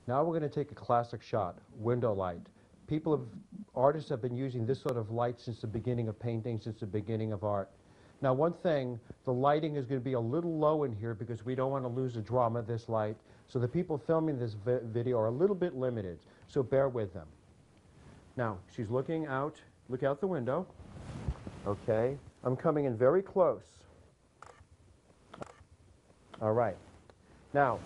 Now we're going to take a classic shot, window light. Artists have been using this sort of light since the beginning of painting, since the beginning of art. Now one thing, the lighting is going to be a little low in here because we don't want to lose the drama of this light. So the people filming this video are a little bit limited, so bear with them. Now, she's looking out, look out the window. Okay, I'm coming in very close. All right. Now,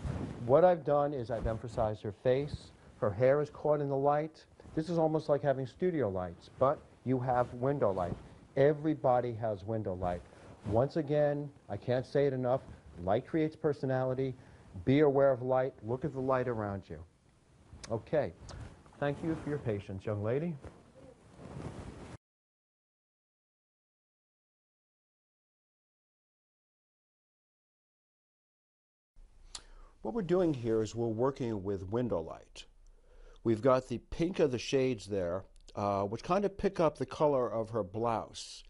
what I've done is I've emphasized her face. Her hair is caught in the light. This is almost like having studio lights, but you have window light. Everybody has window light. Once again, I can't say it enough, light creates personality. Be aware of light. Look at the light around you. Okay. Thank you for your patience, young lady. What we're doing here is we're working with window light. We've got the pink of the shades there, which kind of pick up the color of her blouse.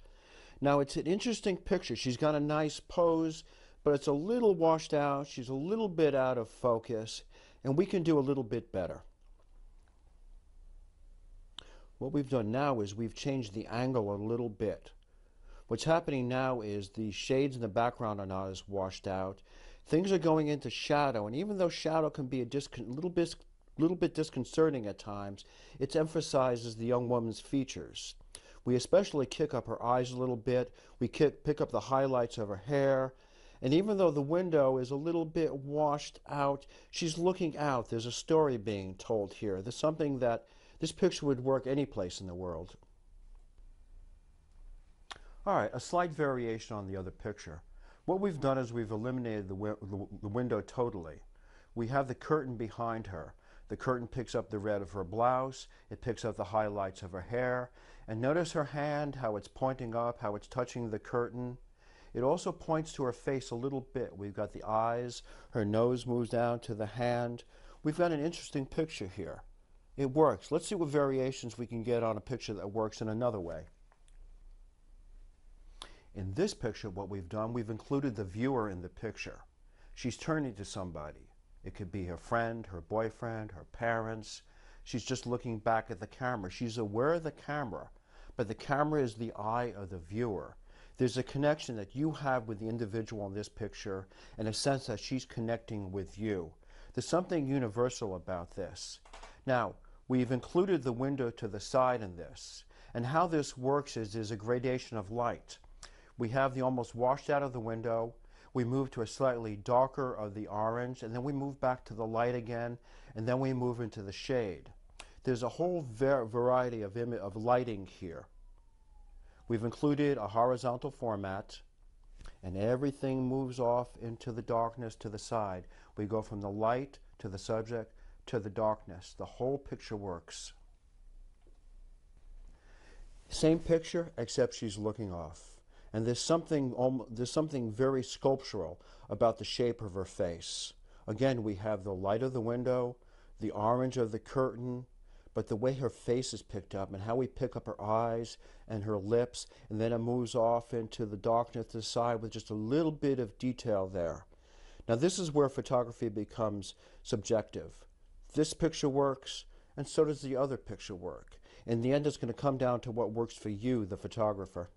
Now, it's an interesting picture. She's got a nice pose, but it's a little washed out. She's a little bit out of focus, and we can do a little bit better. What we've done now is we've changed the angle a little bit. What's happening now is the shades in the background are not as washed out. Things are going into shadow, and even though shadow can be a little bit disconcerting at times, it emphasizes the young woman's features. We especially kick up her eyes a little bit. We pick up the highlights of her hair. And even though the window is a little bit washed out, she's looking out. There's a story being told here. There's something that this picture would work any place in the world. All right, a slight variation on the other picture. What we've done is we've eliminated the window totally. We have the curtain behind her. The curtain picks up the red of her blouse. It picks up the highlights of her hair. And notice her hand, how it's pointing up, how it's touching the curtain. It also points to her face a little bit. We've got the eyes. Her nose moves down to the hand. We've got an interesting picture here. It works. Let's see what variations we can get on a picture that works in another way. In this picture, what we've done, we've included the viewer in the picture. She's turning to somebody. It could be her friend, her boyfriend, her parents. She's just looking back at the camera. She's aware of the camera, but the camera is the eye of the viewer. There's a connection that you have with the individual in this picture, and a sense that she's connecting with you. There's something universal about this. Now, we've included the window to the side in this, and how this works is there's a gradation of light. We have the almost washed out of the window. We move to a slightly darker of the orange, and then we move back to the light again, and then we move into the shade. There's a whole variety of lighting here. We've included a horizontal format, and everything moves off into the darkness to the side. We go from the light to the subject to the darkness. The whole picture works. Same picture, except she's looking off. And there's something very sculptural about the shape of her face. Again, we have the light of the window, the orange of the curtain, but the way her face is picked up and how we pick up her eyes and her lips, and then it moves off into the darkness to the side with just a little bit of detail there. Now this is where photography becomes subjective. This picture works, and so does the other picture work. In the end, it's going to come down to what works for you, the photographer.